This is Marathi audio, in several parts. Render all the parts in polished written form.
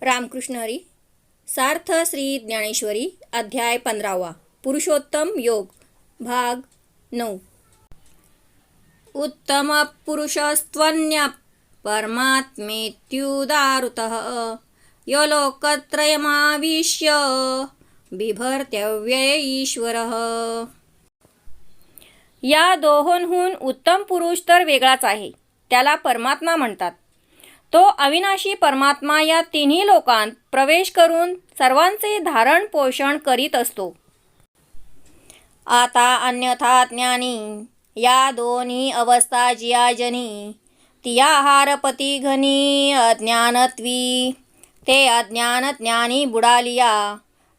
रामकृष्ण हरी. सार्थ श्री ज्ञानेश्वरी अध्याय 15वा पुरुषोत्तम योग भाग 9. उत्तम पुरुषस्त्वन्य परमात्मेत्युदारुतः यो लोकत्रयमाविश्य बिभर्त्यव्यय ईश्वरः. या दोहोंहून उत्तम पुरुष तर वेगळाच आहे, त्याला परमात्मा म्हणतात. तो अविनाशी परमात्मा या तिन्ही लोकांत प्रवेश करून सर्वांचे धारण पोषण करीत असतो. आता अन्यथा ज्ञानी या दोन्ही अवस्था जिया जनी तिया हारपती घनी अज्ञानत्वी ते अज्ञान ज्ञानी बुडालिया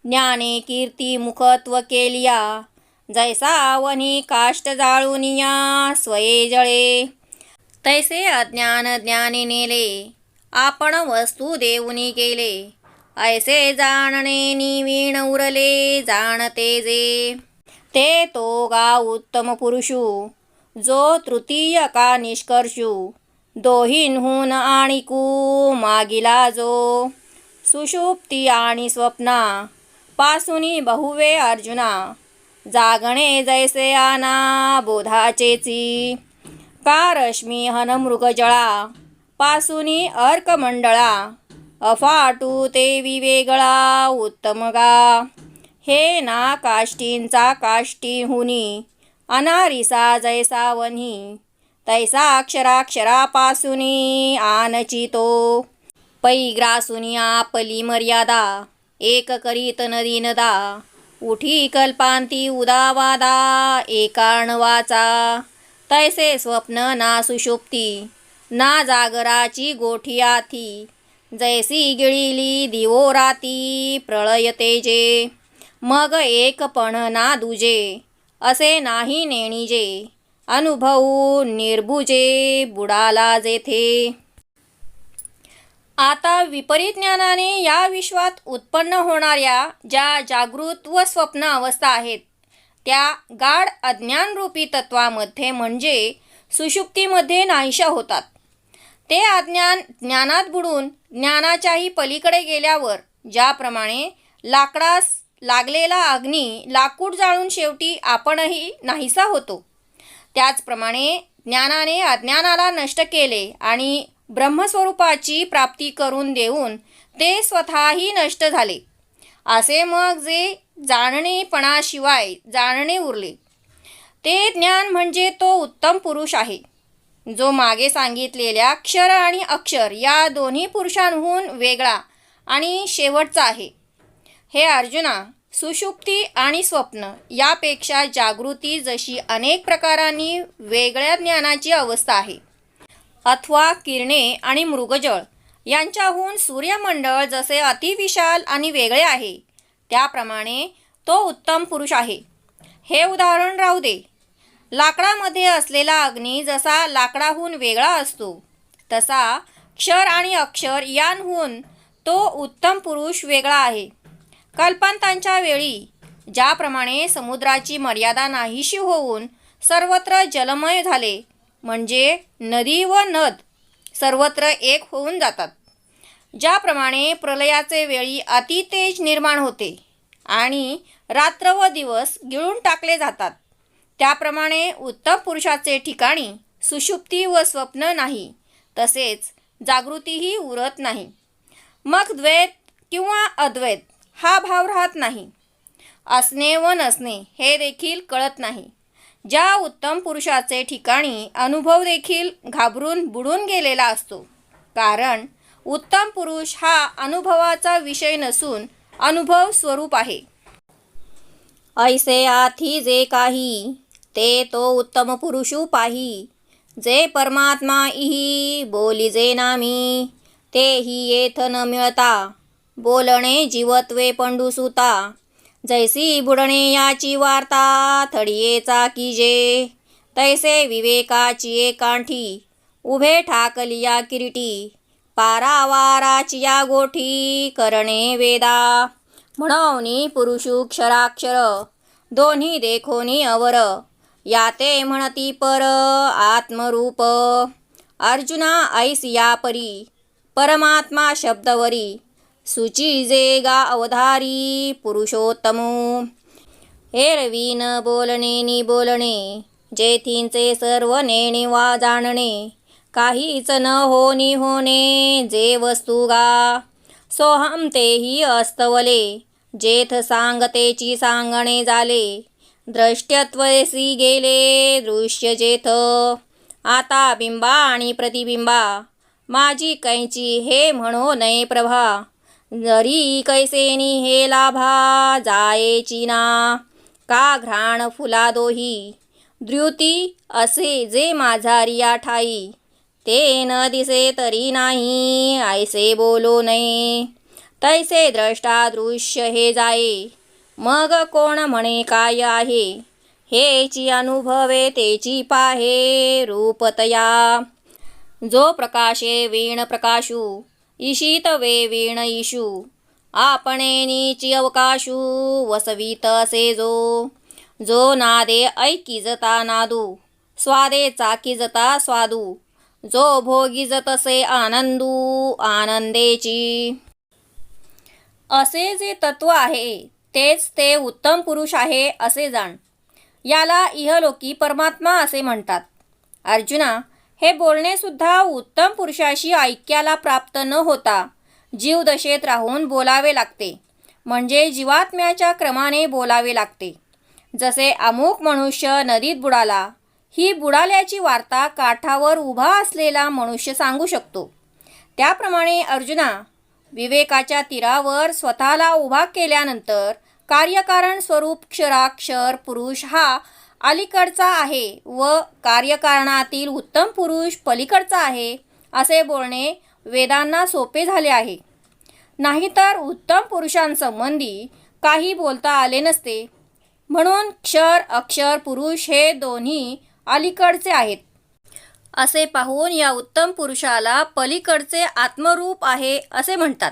ज्ञाने कीर्ती मुखत्व केलिया जैसा वनी काष्ट जाळूनिया स्वये जळे तैसे अज्ञान ज्ञानी नेले आपण वस्तू देऊनी केले ऐसे जाणणे निवीण उरले जाणते जे ते तो गा उत्तम पुरुषू जो तृतीय का निष्कर्षू दोहींहून आणिकू मागिला जो सुषुप्ती आणि स्वप्ना पासूनी बहुवे अर्जुना जागणे जैसे आना बोधाचेची का रश्मी हन मृगजळा पासूनी अर्कमंडळा अफाटू ते विवेगळा उत्तम गा हे ना काष्टींचा काष्टीहुनी अनारिसा जैसा वन्ही तैसा अक्षराक्षरापासूनी आनची तो पैग्रासुनी आपली मर्यादा एक करीत नदी नदा उठी कल्पांती उदावादा एकार्णवाचा तैसे स्वप्न ना सुषुप्ती ना जागराची गोठियाथी जैसी गिळिली दिवो राती प्रळयते जे मग एकपण ना दुजे असे नाही नेणीजे अनुभवू निर्भुजे बुडाला जेथे. आता विपरीत ज्ञानाने या विश्वात उत्पन्न होणाऱ्या ज्या जागृत व स्वप्न अवस्था आहेत त्या गाढ अज्ञानरूपी तत्वामध्ये म्हणजे सुषुप्तीमध्ये नाहीशा होतात. ते अज्ञान ज्ञानात बुडून ज्ञानाच्याही पलीकडे गेल्यावर ज्याप्रमाणे लाकडास लागलेला अग्नी लाकूड जाळून शेवटी आपणही नाहीसा होतो, त्याचप्रमाणे ज्ञानाने अज्ञानाला नष्ट केले आणि ब्रह्मस्वरूपाची प्राप्ती करून देऊन ते स्वतःही नष्ट झाले. असे मग जे जाणणेपणाशिवाय जाणणे उरले ते ज्ञान म्हणजे तो उत्तम पुरुष आहे, जो मागे सांगितलेल्या क्षर आणि अक्षर या दोन्ही पुरुषांहून वेगळा आणि शेवटचा आहे. हे अर्जुना, सुषुप्ती आणि स्वप्न यापेक्षा जागृती जशी अनेक प्रकारांनी वेगळ्या ज्ञानाची अवस्था आहे, अथवा किरणे आणि मृगजळ यांच्याहून सूर्यमंडळ जसे अतिविशाल आणि वेगळे आहे त्याप्रमाणे तो उत्तम पुरुष आहे. हे उदाहरण राहू दे. लाकडामध्ये असलेला अग्नी जसा लाकडाहून वेगळा असतो तसा क्षर आणि अक्षर यांहून तो उत्तम पुरुष वेगळा आहे. कल्पांतांच्या वेळी ज्याप्रमाणे समुद्राची मर्यादा नाहीशी होऊन सर्वत्र जलमय झाले म्हणजे नदी व नद सर्वत्र एक होऊन जातात, ज्याप्रमाणे प्रलयाचे वेळी अतितेज निर्माण होते आणि रात्र व दिवस गिळून टाकले जातात, त्याप्रमाणे उत्तम पुरुषाचे ठिकाणी सुषुप्ती व स्वप्न नाही, तसेच जागृतीही उरत नाही. मग द्वैत किंवा अद्वैत हा भाव राहत नाही. असणे व नसणे हे देखील कळत नाही. ज्या उत्तम पुरुषाचे ठिकाणी अनुभव देखील घाबरून बुडून गेलेला असतो, कारण उत्तम पुरुष हा अनुभवाचा विषय नसून अनुभव स्वरूप आहे. ऐसे आथी जे काही ते तो उत्तम पुरुषू पाही जे परमात्मा इही बोली जे नामी तेही येथ न मिळता बोलणे जीवत्वे पंडुसुता जैसी बुडणे याची वार्ता थडियेचा कीजे तैसे विवेकाची एकांठी उभे ठाकलिया किरीटी पारावाराची या गोठी करणे वेदा म्हणवनी पुरुषू क्षराक्षर दोन्ही देखोनी अवर याते म्हणती पर आत्मरूप. अर्जुना ऐस या परी परमात्मा शब्दवरी सुचिजे गा अवधारी पुरुषोत्तमो. एरवी न बोलणे नि बोलणे, जेथींचे सर्व नेणे वा जाणणे. काहीच न होनी होणे, जे वस्तू गा. सोहम तेही अस्तवले, जेथ सांगतेची सांगणे झाले. द्रष्ट्यत्वसी गेले दृश्य जेथ. आता बिंबा आणि प्रतिबिंबा, माझी कैची हे म्हणो नये प्रभा. जरी कैसेनी हे लाभा, जायेची ना. का घ्राण फुला दोही, द्युती असे जे माझारिया ठाई. ते न दिसे तरी नाही, ऐसे बोलो नये. तैसे द्रष्टा दृश्य हे जाये, मग कोण म्हणे काय आहे. हेची अनुभवे तेची पाहे, रूपतया. जो प्रकाशे वीण प्रकाशू, ईशित वे वीण ईशू. आपणे नीची अवकाशू, वसवीत असे जो. जो नादे ऐकिजता नादू, स्वादे चाकिजता स्वादू. जो भोगिजतसे आनंदू, आनंदेची. असे जे तत्व आहे तेच ते उत्तम पुरुष आहे असे जाण. याला इहलोकी परमात्मा असे म्हणतात. अर्जुना, हे बोलणे सुद्धा उत्तम पुरुषाशी ऐक्याला प्राप्त न होता जीवदशेत राहून बोलावे लागते. म्हणजे जीवात्म्याच्या क्रमाने बोलावे लागते. जसे अमुक मनुष्य नदीत बुडाला, ही बुडाल्याची वार्ता काठावर उभा असलेला मनुष्य सांगू शकतो. त्याप्रमाणे अर्जुना, विवेकाच्या तीरावर स्वतःला उभा केल्यानंतर कार्यकारण स्वरूप क्षराक्षर पुरुष हा अलीकडचा आहे व कार्यकारणातील उत्तम पुरुष पलीकडचा आहे असे बोलणे वेदांना सोपे झाले आहे. नाहीतर उत्तम पुरुषांसंबंधी काही बोलता आले नसते. म्हणून क्षर अक्षर पुरुष हे दोन्ही अलीकडचे आहेत असे पाहून या उत्तम पुरुषाला पलीकडचे आत्मरूप आहे असे म्हणतात.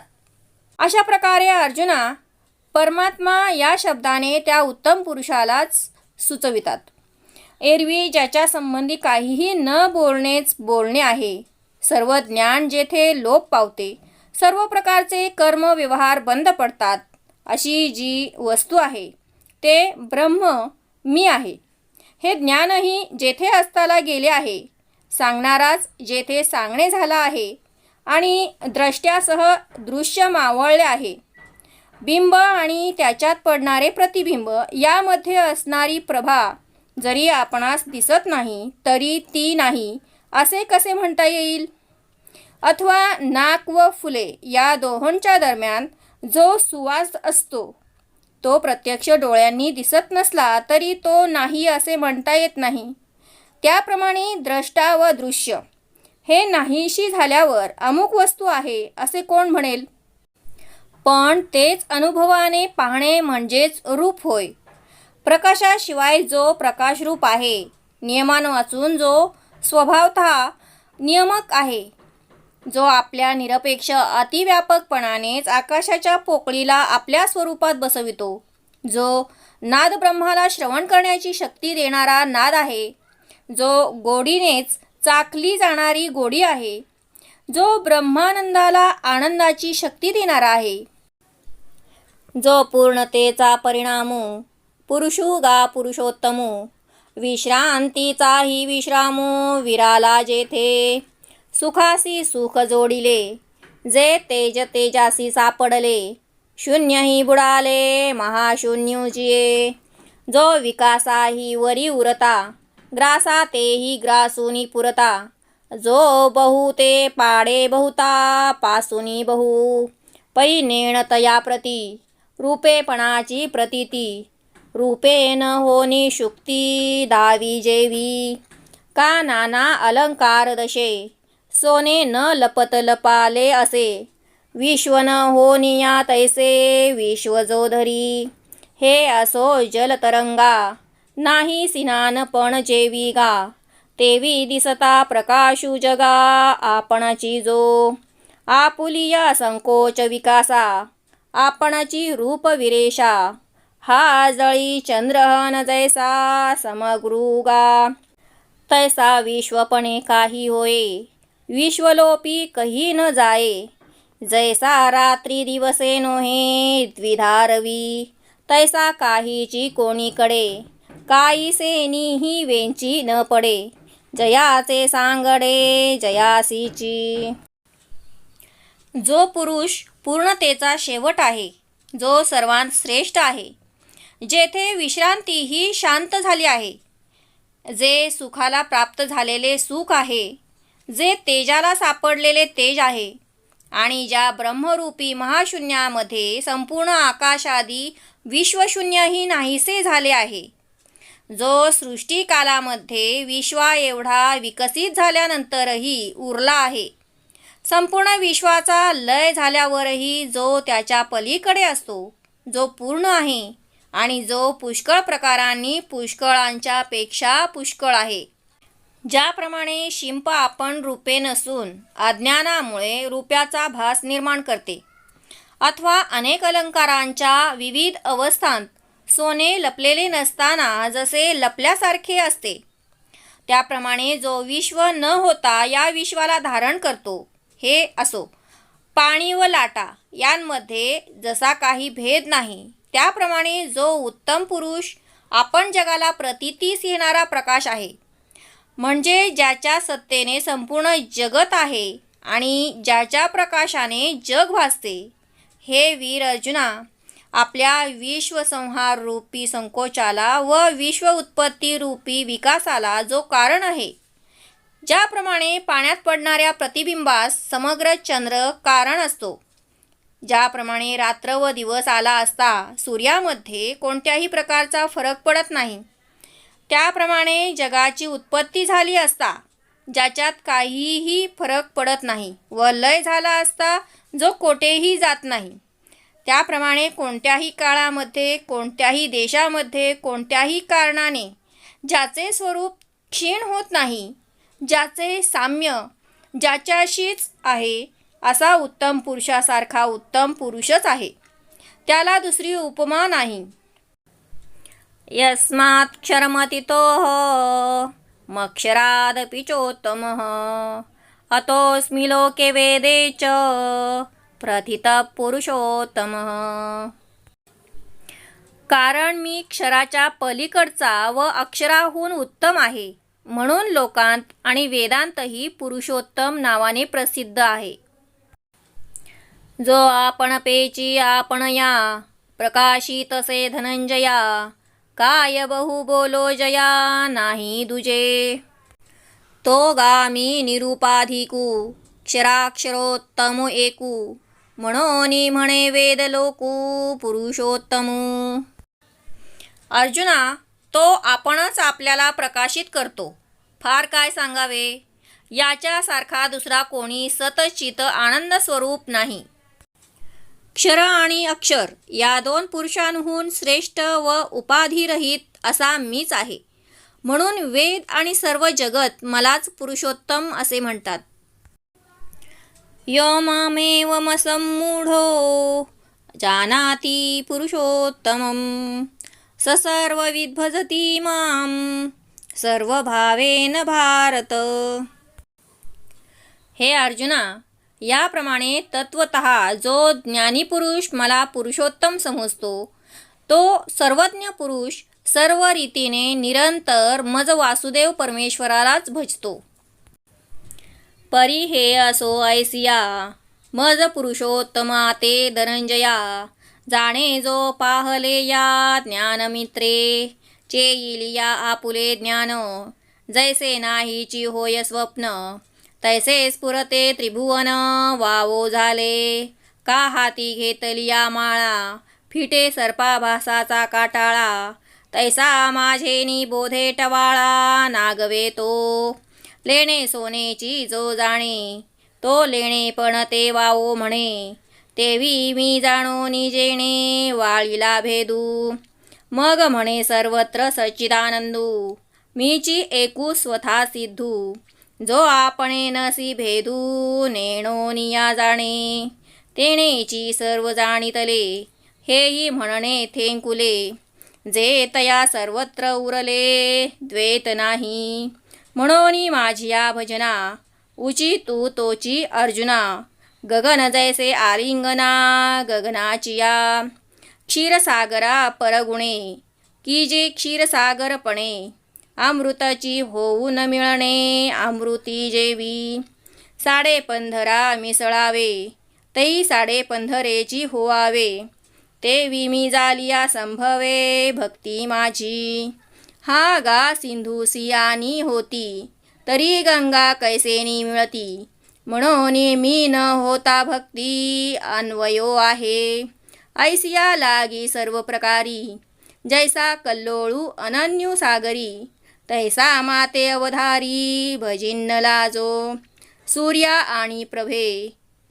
अशा प्रकारे अर्जुना, परमात्मा या शब्दाने त्या उत्तम पुरुषालाच सुचवितात. एरवी ज्याच्या संबंधी काहीही न बोलणेच बोलणे आहे. सर्व ज्ञान जेथे लोप पावते, सर्व प्रकारचे कर्म व्यवहार बंद पडतात, अशी जी वस्तू आहे ते ब्रह्म मी आहे. हे ज्ञानही जेथे असताना गेले आहे, सांगणाराच जेथे सांगणे झाला आहे आणि द्रष्ट्यासह दृश्य मावळले आहे. बिंब आणि त्याच्यात पडणारे प्रतिबिंब यामध्ये असणारी प्रभा जरी आपणास दिसत नाही तरी ती नाही असे कसे म्हणता येईल. अथवा नाक व फुले या दोहोंच्या दरम्यान जो सुवास असतो तो प्रत्यक्ष डोळ्यांनी दिसत नसला तरी तो नाही असे म्हणता येत नाही. त्याप्रमाणे द्रष्टा व दृश्य हे नाहीशी झाल्यावर अमुक वस्तू आहे असे कोण म्हणेल. पण तेच अनुभवाने पाहणे म्हणजेच रूप होय. प्रकाशाशिवाय जो प्रकाशरूप आहे, नियमांवाचून जो स्वभावतः नियमक आहे, जो आपल्या निरपेक्ष अतिव्यापकपणानेच आकाशाच्या पोकळीला आपल्या स्वरूपात बसवितो, जो नाद ब्रह्माला श्रवण करण्याची शक्ती देणारा नाद आहे, जो गोडीनेच चाखली जाणारी गोडी आहे, जो ब्रह्मानंदाला आनंदाची शक्ती देणारा आहे, जो पूर्णतेचा परिणामो पुरुषो गा पुरुषोत्तमो. विश्रांतीचाही विश्रामो विराला जेथे. सुखासी सुख जोडिले, जे तेज तेजासी सापडले. शून्यही बुडाले महाशून्योजिये. जो विकासाही वरी उरता, ग्रासा तेही ग्रासूनी पुरता. जो बहु ते पाडे बहुता, पासूनी बहु. पै नेण तया प्रती, रूपेपणाची प्रतीती. रूपेन होनी शुक्ती दावी जेवी. का नाना अलंकार दशे, सोने न लपत लपाले असे. विश्व न होनिया तैसे विश्व जो धरी. हे असो जलतरंगा, नाही सिनान पण जेवी गा. तेवी दिसता प्रकाशू जगा आपणाची जो. आपुलिया संकोच विकासा, आपणाची रूप विरेशा. हा जळी चंद्रहन जैसा समगृगा. तैसा विश्वपणे काही होये, विश्वलोपी कही न जाये. जैसा रात्री दिवसे नोहे द्विधारवी, तैसा काहीची कोणीकडे, काहीसेनीही वेंची न पडे, जयाचे सांगडे जयासीची. जो पुरुष पूर्णतेचा शेवट आहे, जो सर्वांत श्रेष्ठ आहे, जेथे विश्रांती ही शांत झाली आहे, जे सुखाला प्राप्त झालेले सुख आहे, जे तेजाला सापडलेले तेज आहे, आणि ज्या ब्रह्मरूपी महाशून्यामध्ये संपूर्ण आकाशादी विश्वशून्यही नाहीसे झाले आहे, जो सृष्टिकालामध्ये विश्वा एवढा विकसित झाल्यानंतरही उरला आहे, संपूर्ण विश्वाचा लय झाल्यावरही जो त्याच्या पलीकडे असतो, जो पूर्ण आहे आणि जो पुष्कळ प्रकारांनी पुष्कळांच्या पेक्षा पुष्कळ आहे. ज्याप्रमाणे शिंप आपण रूपे नसून अज्ञानामुळे रूपाचा भास निर्माण करते, अथवा अनेक अलंकारांच्या विविध अवस्थांत सोने लपलेले नसताना जसे लपल्यासारखे असते, त्याप्रमाणे जो विश्व न होता या विश्वाला धारण करतो, हे असो पाणी व लाटा यांमध्ये जसा काही भेद नाही, त्याप्रमाणे जो उत्तम पुरुष आपण जगाला प्रतीतीस येणारा प्रकाश आहे, म्हणजे ज्याच्या सत्तेने संपूर्ण जगत आहे आणि ज्याच्या प्रकाशाने जग भासते. हे वीर अर्जुना, आपल्या विश्वसंहार रूपी संकोचाला व विश्व उत्पत्ती रूपी विकासाला जो कारण आहे, ज्याप्रमाणे पाण्यात पडणाऱ्या प्रतिबिंबास समग्र चंद्र कारण असतो, ज्याप्रमाणे रात्र व दिवस आला असता सूर्यामध्ये कोणत्याही प्रकारचा फरक पडत नाही, त्याप्रमाणे जगाची उत्पत्ती झाली असता ज्याच्यात काहीही फरक पडत नाही व लय झाला असता जो कोठेही जात नाही, त्याप्रमाणे कोणत्याही काळामध्ये कोणत्याही देशामध्ये कोणत्याही कारणाने ज्याचे स्वरूप क्षीण होत नाही, ज्याचे साम्य ज्याच्याशीच आहे, असा उत्तम पुरुषासारखा उत्तम पुरुषच आहे, त्याला दुसरी उपमा नाही. यस्मात् क्षरमतितोः मक्षरादपि चोत्तमः, अतोऽस्मि लोके वेदे च प्रथितः पुरुषोत्तमः. कारण मी क्षराच्या पलीकडचा व अक्षराहून उत्तम आहे, म्हणून लोकांत आणि वेदांतही पुरुषोत्तम नावाने प्रसिद्ध आहे. जो आपण पेची आपण या, प्रकाशितसे धनंजया, काय बहु बोलो जया नाही दुजे. तो गामी निरुपाधिकू, क्षराक्षरोत्तम एकू, म्हणोनी म्हणे वेद लोकू पुरुषोत्तमू. अर्जुना, तो आपणच आपल्याला प्रकाशित करतो, फार काय सांगावे. याच्यासारखा दुसरा कोणी सतचित आनंद स्वरूप नाही. क्षर आणि अक्षर या दोन पुरुषांहून श्रेष्ठ व उपाधिरहित असा मीच आहे, म्हणून वेद आणि सर्व जगत मलाच पुरुषोत्तम असे म्हणतात. यो मामेवमसम्मूढो जानाति पुरुषोत्तमं, स सर्वविद् भजति मां सर्वभावेन भारत. हे अर्जुना, याप्रमाणे तत्वतः जो ज्ञानी पुरुष मला पुरुषोत्तम समजतो, तो सर्वज्ञ पुरुष सर्व रीतीने निरंतर मज वासुदेव परमेश्वरालाच भजतो. परी हे असो ऐसिया, मज पुरुषोत्तमा ते धनंजया, जाणे जो पाहले या ज्ञानमित्रे, चेईलिया आपुले ज्ञान, जैसे नाहीची होय स्वप्न, तैसे स्फुरते त्रिभुवन वावो झाले. का हाती घेतलिया माळा, फिटे सर्पाभासाचा काटाळा, तैसा माझेनी बोधे टवाळा नागवे तो. लेणे सोनेची जो जाणे, तो लेणे पण ते वावो म्हणे, तेवी मी जाणो निजेणे वाळीला भेदू. मग म्हणे सर्वत्र सच्चिदानंदू, मीची एकू स्वथा सिद्धू, जो आपणे नसी भेदू नेणो निया जाणे. तेणेची सर्व जाणितले, हेही म्हणणे थेंकुले, जे तया सर्वत्र उरले द्वैत नाही. म्हणोनी माझिया भजना, उची तू तोची अर्जुना, गगन जैसे आलिंगना गगनाचिया क्षीरसागरा परगुणे की जे क्षीरसागरपणे अमृताची होऊन मिळणे अमृती जेवी साडे पंधरा मिसळावे तै साडे पंधरेची होवावे तेवी मी जालिया संभवे भक्ती माझी हा गा सिंधू सियानी होती तरी गंगा कैसेनी मिळती म्हणून मी न होता भक्ती अन्वयो आहे ऐसिया लागी सर्व प्रकारी जैसा कल्लोळू अनन्यू सागरी तैसा माते अवधारी भजिन्न लाजो सूर्या आणि प्रभे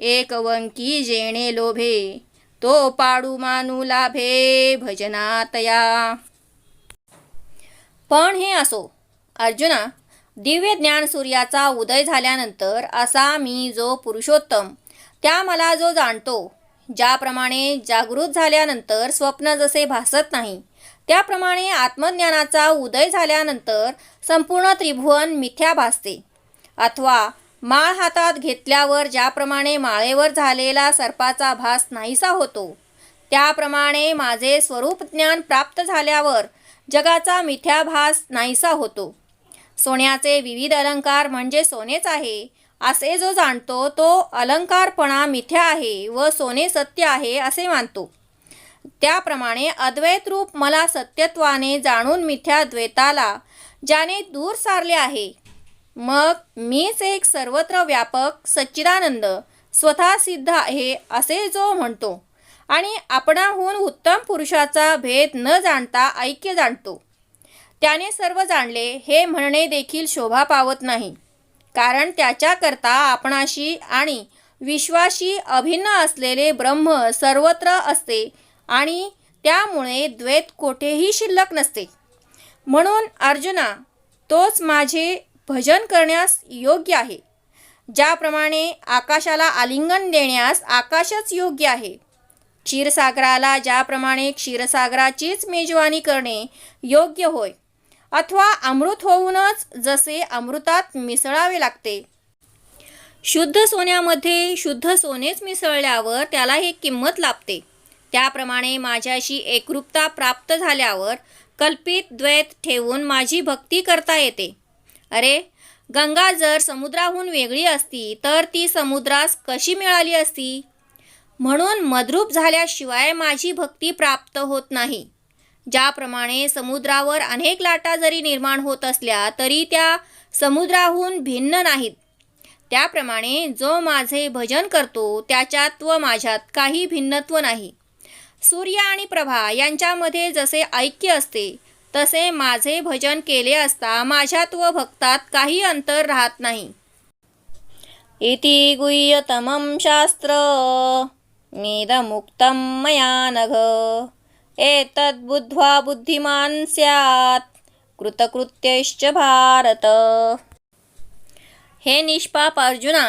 एकवंकी जेणे लोभे तो पाडू मानू लाभे भजनातया. पण हे असो अर्जुना, दिव्य ज्ञान सूर्याचा उदय झाल्यानंतर असा मी जो पुरुषोत्तम त्या मला जो जाणतो, ज्याप्रमाणे जागृत झाल्यानंतर स्वप्न जसे भासत नाही त्याप्रमाणे आत्मज्ञानाचा उदय झाल्यानंतर संपूर्ण त्रिभुवन मिथ्या भासते. अथवा माळ हातात घेतल्यावर ज्याप्रमाणे माळेवर झालेला सर्पाचा भास नाहीसा होतो, त्याप्रमाणे माझे स्वरूप ज्ञान प्राप्त झाल्यावर जगाचा मिथ्याभास नाहीसा होतो. सोन्याचे विविध अलंकार म्हणजे सोनेच आहे असे जो जाणतो तो अलंकारपणा मिथ्या आहे व सोने सत्य आहे असे मानतो. त्याप्रमाणे अद्वैत रूप मला सत्यत्वाने जाणून मिथ्या द्वैताला ज्याने दूर सारले आहे, मग मीच एक सर्वत्र व्यापक सच्चिदानंद स्वतः सिद्ध आहे असे जो म्हणतो आणि आपणाहून उत्तम पुरुषाचा भेद न जाणता ऐक्य जाणतो, त्याने सर्व जाणले हे म्हणणे देखील शोभा पावत नाही. कारण त्याच्याकरता आपणाशी आणि विश्वाशी अभिन्न असलेले ब्रह्म सर्वत्र असते आणि त्यामुळे द्वैत कोठेही शिल्लक नसते. म्हणून अर्जुना, तोच माझे भजन करण्यास योग्य आहे. ज्याप्रमाणे आकाशाला आलिंगन देण्यास आकाशच योग्य आहे, क्षीरसागराला ज्याप्रमाणे क्षीरसागराचीच मेजवानी करणे योग्य होय, अथवा अमृत होऊनच जसे अमृतात मिसळावे लागते. शुद्ध सोन्यामध्ये शुद्ध सोनेच मिसळल्यावर त्याला एक किंमत लाभते, त्याप्रमाणे माझ्याशी एकरूपता प्राप्त झाल्यावर कल्पित द्वैत ठेवून माझी भक्ती करता येते. अरे, गंगा जर समुद्राहून वेगळी असती तर ती समुद्रास कशी मिळाली असती? म्हणून मद्रूप झाल्याशिवाय माझी भक्ती प्राप्त होत नाही. ज्याप्रमाणे समुद्रावर अनेक लाटा जरी निर्माण होत असल्या तरी त्या समुद्राहून भिन्न नाहीत, त्याप्रमाणे जो माझे भजन करतो त्याच्यात व माझ्यात काही भिन्नत्व नाही. सूर्य आणि प्रभा यांच्यामध्ये जसे ऐक्य असते तसे माझे भजन केले असता माझ्यात व भक्तात काही अंतर राहत नाही. इति गुह्यतमं शास्त्र मेदमुक्तं मया नघ एतद्बुद्ध्वा बुद्धिमान् स्यात् कृतकृत्यश्च भारत. हे निष्पाप अर्जुना,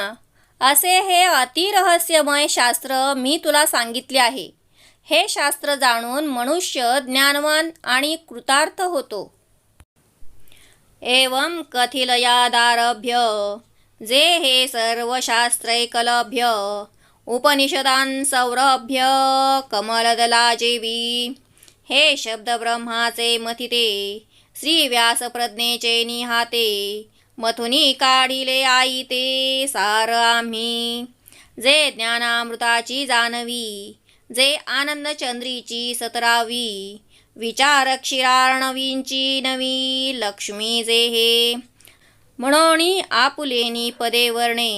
असे हे अतिरहस्यमय शास्त्र मी तुला सांगितले आहे. हे शास्त्र जाणून मनुष्य ज्ञानवान आणि कृतार्थ होतो. एवं कथिलयादारभ्य जे हे सर्व शास्त्रैकलभ्य उपनिषदान् सौरभ्य कमलदलाजेवी हे शब्द ब्रह्माचे मथिते श्री व्यासप्रज्ञेचे निहाते मथुनी काढिले आईते सार आम्ही जे ज्ञानामृताची जानवी जे आनंदचंद्रीची सतरावी विचार क्षीरार्णवींची नवी लक्ष्मी जे हे म्हणोनी आपुलेनी पदे वर्णे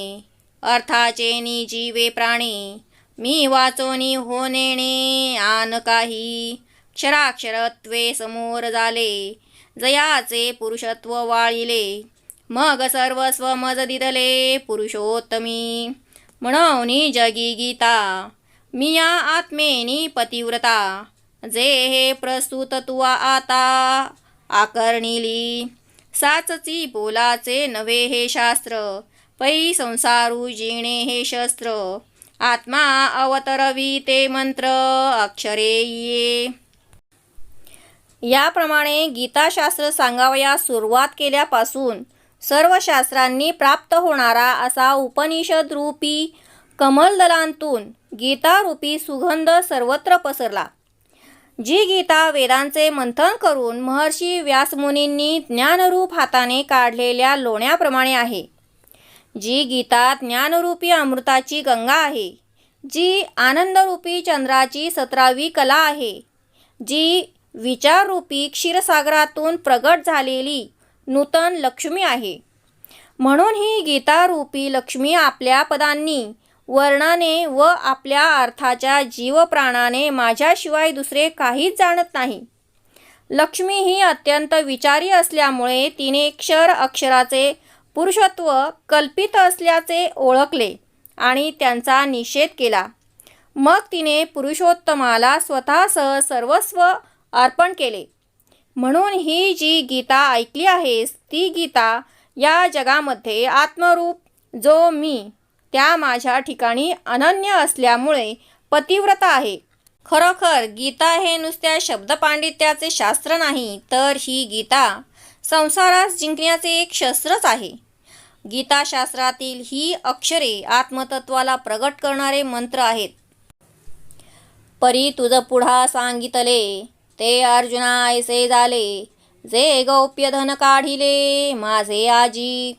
अर्थाचेनी जीवे प्राणी मी वाचोनी हो नेणे आन काही क्षराक्षरत्वे समोर झाले जयाचे पुरुषत्व वाळिले मग सर्वस्व मज दिदले पुरुषोत्तमी म्हणोनी जगी गीता मिया आत्मेनी पतिव्रता जे हे प्रस्तुत तुवा आता आकर्णिली साचची बोलाचे नवे हे शास्त्र पै संसारू जिणे हे शस्त्र आत्मा अवतरवी ते मंत्र अक्षरे ये. याप्रमाणे गीताशास्त्र सांगावयास सुरुवात केल्यापासून सर्व शास्त्रांनी प्राप्त होणारा असा उपनिषद रूपी कमलदलांतून गीतारूपी सुगंध सर्वत्र पसरला. जी गीता वेदांचे मंथन करून महर्षी व्यासमुनींनी ज्ञानरूप हाताने काढलेल्या लोण्याप्रमाणे आहे. जी गीता ज्ञानरूपी अमृताची गंगा आहे. जी आनंदरूपी चंद्राची 17वी कला आहे. जी विचाररूपी क्षीरसागरातून प्रगट झालेली नूतन लक्ष्मी आहे. म्हणून ही गीतारूपी लक्ष्मी आपल्या पदांनी, वर्णाने व आपल्या अर्थाच्या जीवप्राणाने माझ्याशिवाय दुसरे काहीच जाणत नाही. लक्ष्मी ही अत्यंत विचारी असल्यामुळे तिने क्षर अक्षराचे पुरुषत्व कल्पित असल्याचे ओळखले आणि त्यांचा निषेध केला. मग तिने पुरुषोत्तमाला स्वतःसह सर्वस्व अर्पण केले. म्हणून ही जी गीता ऐकली आहेस ती गीता या जगामध्ये आत्मरूप जो मी त्या माझ्या ठिकाणी अनन्य असल्यामुळे पतिव्रता आहे. खरोखर गीता हे नुसत्या शब्दपांडित्याचे शास्त्र नाही, तर ही गीता संसारास जिंकण्याचे एक शस्त्रच आहे. गीताशास्त्रातील ही अक्षरे आत्मतत्वाला प्रगट करणारे मंत्र आहेत. परी तुझ पुढा सांगितले ते अर्जुना ऐसे झाले, जे गौप्य धन काढिले माझे आजी.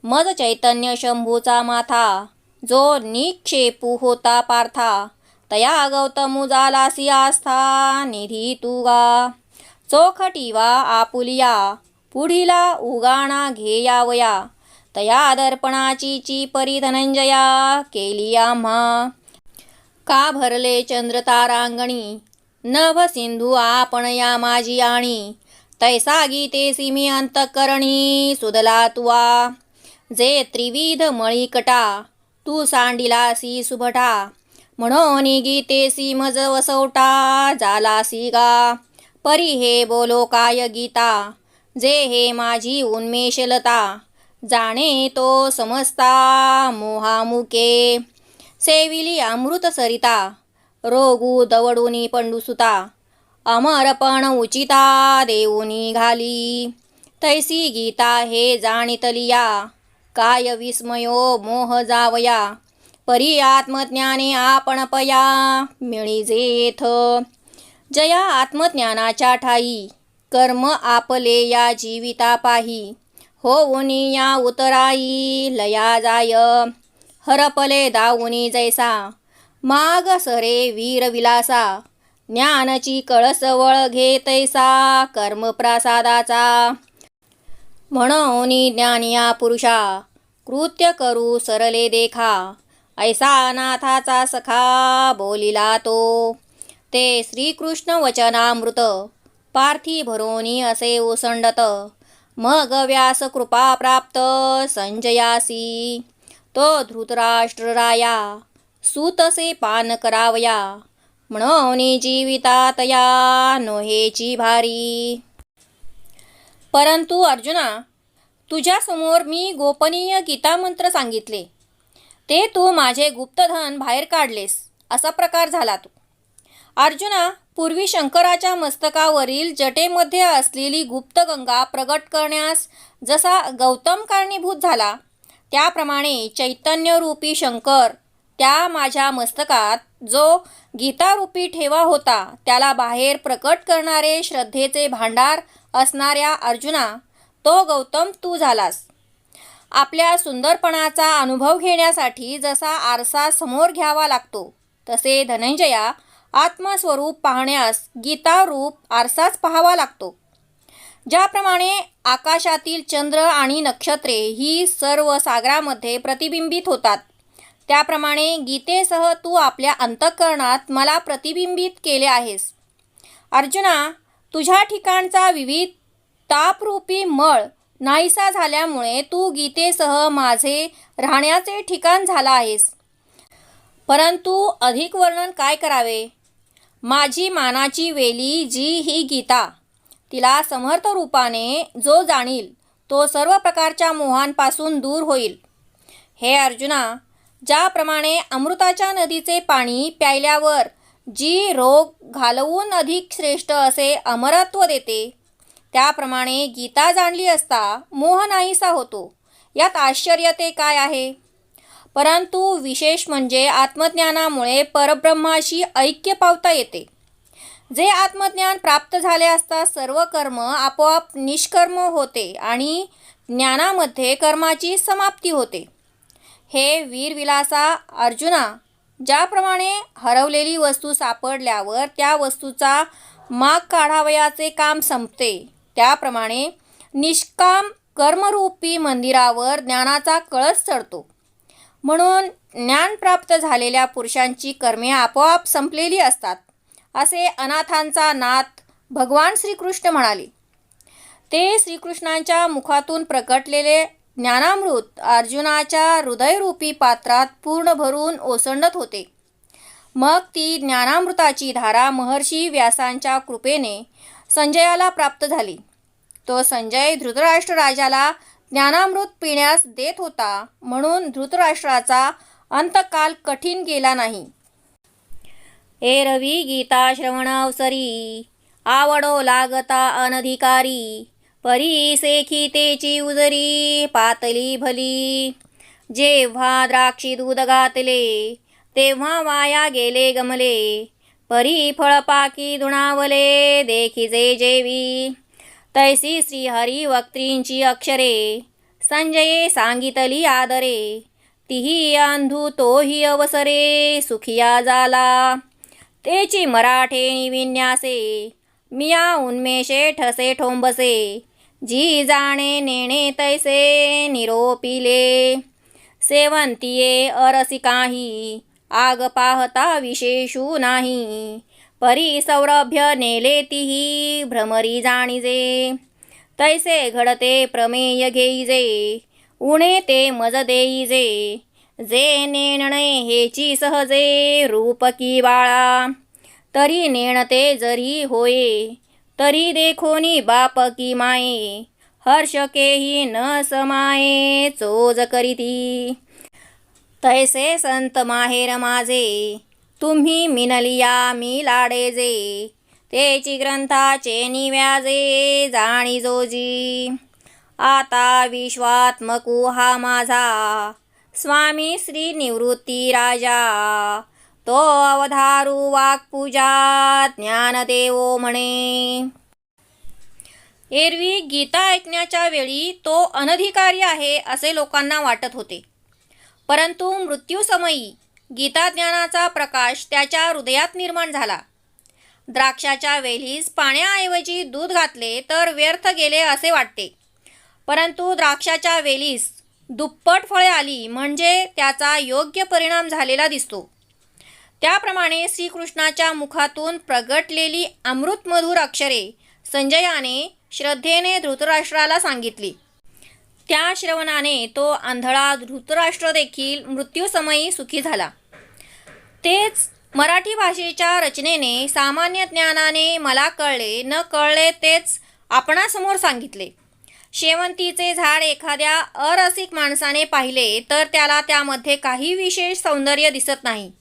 मज चैतन्य शंभूचा माथा, जो निक्षेपू होता पार्था. तया गौतमू झालासी आस्था, निधी तुगा. चोखटीवा आपुलिया, पुढीला उगाणा घेयावया. तया दर्पणाची परी धनंजया, केली आम्हा. का भरले चंद्र तारांगणी, नभ सिंधू आपण या माझी आणी. तैसा गीतेसी मी अंतःकरणी, सुदला तुआ. जे त्रिविध मळीकटा, तू सांडिलासी सुभटा. म्हणून गीतेसी मज वसवटा, झालासी गा. परी हे बोलो काय गीता, जे हे माझी उन्मेषलता. जाणे तो समजता मोहामुके, सेविली अमृत सरिता. रोगू दवडूनी पंडुसुता, अमरपण उचिता देऊनी घाली. तैसी गीता हे जाणितलिया, काय विस्मयो मोह जावया. परी आत्मज्ञाने आपण पया, मिळीजेथ. जया आत्मज्ञानाच्या ठाई, कर्म आपले या जीविता पाही. होऊनी या उतराई लया जाय, हरपले दाऊनी जैसा. माग सरे वीर विलासा, ज्ञानची कळसवळ घे तैसा कर्मप्रसादाचा. म्हणून ज्ञानिया पुरुषा, कृत्य करू सरले देखा. ऐसा नाथाचा सखा बोलिला तो, ते श्रीकृष्ण वचनामृत. पार्थी भरोनी असे ओसंडत, मग व्यास कृपा प्राप्त संजयासी. तो धृतराष्ट्र राया, सूतसे पान करावया. म्हणून जीवितातया नोहेची भारी. परंतु अर्जुना, तुझ्यासमोर मी गोपनीय गीतामंत्र सांगितले, ते तू माझे गुप्तधन बाहेर काढलेस, असा प्रकार झाला तू. अर्जुना, पूर्वी शंकराच्या मस्तकावरील जटेमध्ये असलेली गुप्तगंगा प्रगट करण्यास जसा गौतम कारणीभूत झाला, त्याप्रमाणे चैतन्यरूपी शंकर त्या माझ्या मस्तकात जो गीतारूपी ठेवा होता त्याला बाहेर प्रकट करणारे श्रद्धेचे भांडार असणाऱ्या अर्जुना, तो गौतम तू झालास. आपल्या सुंदरपणाचा अनुभव घेण्यासाठी जसा आरसा समोर घ्यावा लागतो, तसे धनंजया आत्मस्वरूप पाहण्यास गीतारूप आरसाच पाहावा लागतो. ज्याप्रमाणे आकाशातील चंद्र आणि नक्षत्रे ही सर्व सागरामध्ये प्रतिबिंबित होतात, त्याप्रमाणे गीतेसह तू आपल्या अंतःकरणात मला प्रतिबिंबित केले आहेस. अर्जुना, तुझ्या ठिकाणचा विविध तापरूपी मळ नाहीसा झाल्यामुळे तू गीतेसह माझे राहण्याचे ठिकाण झाला आहेस. परंतु अधिक वर्णन काय करावे. माझी मानाची वेली जी ही गीता, तिला समर्थ रूपाने जो जाणील तो सर्व प्रकारच्या मोहांपासून दूर होईल. हे अर्जुना, ज्याप्रमाणे अमृताच्या नदीचे पाणी प्यायल्यावर जी रोग घालवून अधिक श्रेष्ठ असे अमरत्व देते, त्याप्रमाणे गीता जाणली असता मोह नाहीसा होतो. यात आश्चर्य ते काय आहे. परंतु विशेष म्हणजे आत्मज्ञानामुळे परब्रह्माशी ऐक्य पावता येते. जे आत्मज्ञान प्राप्त झाले असता सर्व कर्म आपोआप निष्कर्म होते आणि ज्ञानामध्ये कर्माची समाप्ती होते. हे वीरविलासा अर्जुना, ज्याप्रमाणे हरवलेली वस्तू सापडल्यावर त्या वस्तूचा माग काढावयाचे काम संपते, त्याप्रमाणे निष्काम कर्मरूपी मंदिरावर ज्ञानाचा कळस चढतो. म्हणून ज्ञान प्राप्त झालेल्या पुरुषांची कर्मे आपोआप संपलेली असतात, असे अनाथांचा नाथ भगवान श्रीकृष्ण म्हणाले. ते श्रीकृष्णांच्या मुखातून प्रकटलेले ज्ञानामृत अर्जुनाच्या हृदयरूपी पात्रात पूर्ण भरून ओसंडत होते. मग ती ज्ञानामृताची धारा महर्षी व्यासांच्या कृपेने संजयाला प्राप्त झाली. तो संजय धृतराष्ट्र राजाला ज्ञानामृत पिण्यास देत होता, म्हणून धृतराष्ट्राचा अंतकाल कठीण गेला नाही. एरवी गीता श्रवण अवसरी, आवडो लागता अनधिकारी, परी सेखी तेची उजरी, पातली भली. जेव्हा द्राक्षी दूध घातले, तेव्हा वाया गेले गमले, परी फळपाकी दुणावले, देखिजे जेवी. तैसी श्रीहरी वक्त्रींची अक्षरे, संजये सांगितली आदरे, तिही अंधू तोही अवसरे, सुखिया झाला. तेची मराठे विन्यासे, मिया उन्मेषे ठसे ठोंबसे, जी जाणे नेणे तैसे निरोपिले. सेवंतिये अरसिकाही, आग पाहता विशेषू नाही, परी सौरभ्य नेले तिही भ्रमरी जाणीजे. तैसे घडते प्रमेय घेईजे, उणे ते मज देईजे, जे नेणणे हेची सहजे रूपकी बाळा. तरी नेणते जरी होये, तरी देखोनी बापकी माये, हर्षकेही न समाये चोज करीती. तैसे संत माहेर माझे, तुम्ही मिनलिया मी लाडेजे, तेची ग्रंथाचे निव्याजे जाणी जोजी. आता विश्वात्मकू हा माझा, स्वामी श्री निवृत्ती राजा, तो अवधारू वाक्पूजा ज्ञानदेवो म्हणे. एरवी गीता ऐकण्याच्या वेळी तो अनधिकारी आहे असे लोकांना वाटत होते, परंतु मृत्यूसमयी गीताज्ञानाचा प्रकाश त्याच्या हृदयात निर्माण झाला. द्राक्षाच्या वेलीस पाण्याऐवजी दूध घातले तर व्यर्थ गेले असे वाटते, परंतु द्राक्षाच्या वेलीस दुप्पट फळे आली म्हणजे त्याचा योग्य परिणाम झालेला दिसतो. त्याप्रमाणे श्रीकृष्णाच्या मुखातून प्रगटलेली अमृतमधुर अक्षरे संजयाने श्रद्धेने धृतराष्ट्राला सांगितली. त्या श्रवणाने तो आंधळा धृतराष्ट्र देखील मृत्यूसमयी सुखी झाला. तेच मराठी भाषेच्या रचनेने सामान्य ज्ञानाने मला कळले न कळले तेच आपणासमोर सांगितले. शेवंतीचे झाड एखाद्या अरसिक माणसाने पाहिले तर त्याला त्यामध्ये काही विशेष सौंदर्य दिसत नाही,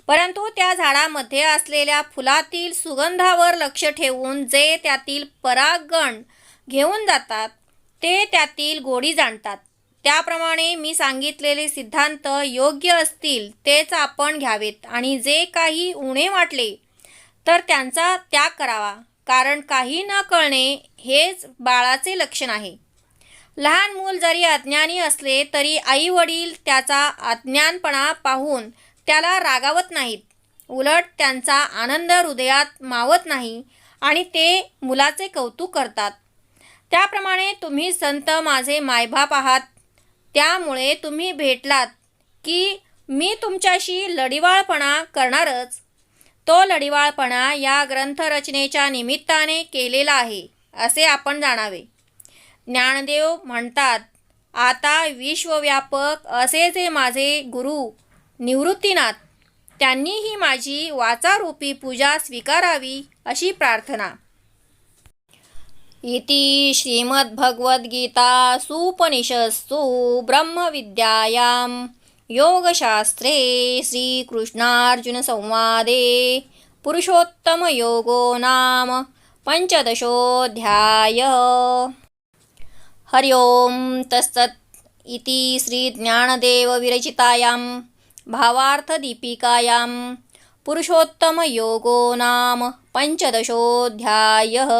परंतु त्या झाडामध्ये असलेल्या फुलातील सुगंधावर लक्ष ठेवून जे त्यातील परागगण घेऊन जातात ते त्यातील गोडी जाणतात. त्याप्रमाणे मी सांगितलेले सिद्धांत योग्य असतील तेच आपण घ्यावेत आणि जे काही उणे वाटले तर त्यांचा त्याग करावा, कारण काही न कळणे हेच बाळाचे लक्षण आहे. लहान मूल जरी अज्ञानी असले तरी आई वडील त्याचा अज्ञानपणा पाहून त्याला रागावत नाहीत, उलट त्यांचा आनंद हृदयात मावत नाही आणि ते मुलाचे कौतुक करतात. त्याप्रमाणे तुम्ही संत माझे मायबाप आहात, त्यामुळे तुम्ही भेटलात की मी तुमच्याशी लढिवाळपणा करणारच. तो लढिवाळपणा या ग्रंथरचनेच्या निमित्ताने केलेला आहे असे आपण जाणावे. ज्ञानदेव म्हणतात, आता विश्वव्यापक असे जे माझे गुरु निवृत्तीनाथ, त्यांनीही माझी वाचारूपी पूजा स्वीकारावी अशी प्रार्थना. इति श्रीमद्भगवद्गीतासूपनिषत्सु ब्रह्मविद्यायां योगशास्त्रे श्रीकृष्णार्जुनसंवादे पुरुषोत्तमयोगो नाम 15 हरि ओं तत्सत्. इति श्रीज्ञानदेवविरचितायां भावार्थदीपिकायां पुरुषोत्तमयोगो नाम पंचदशोऽध्यायः।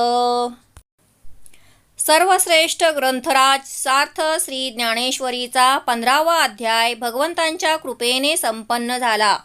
सर्वश्रेष्ठ ग्रंथराज सार्थ श्री ज्ञानेश्वरीचा 15वा अध्याय भगवंतांच्या कृपेने संपन्न झाला.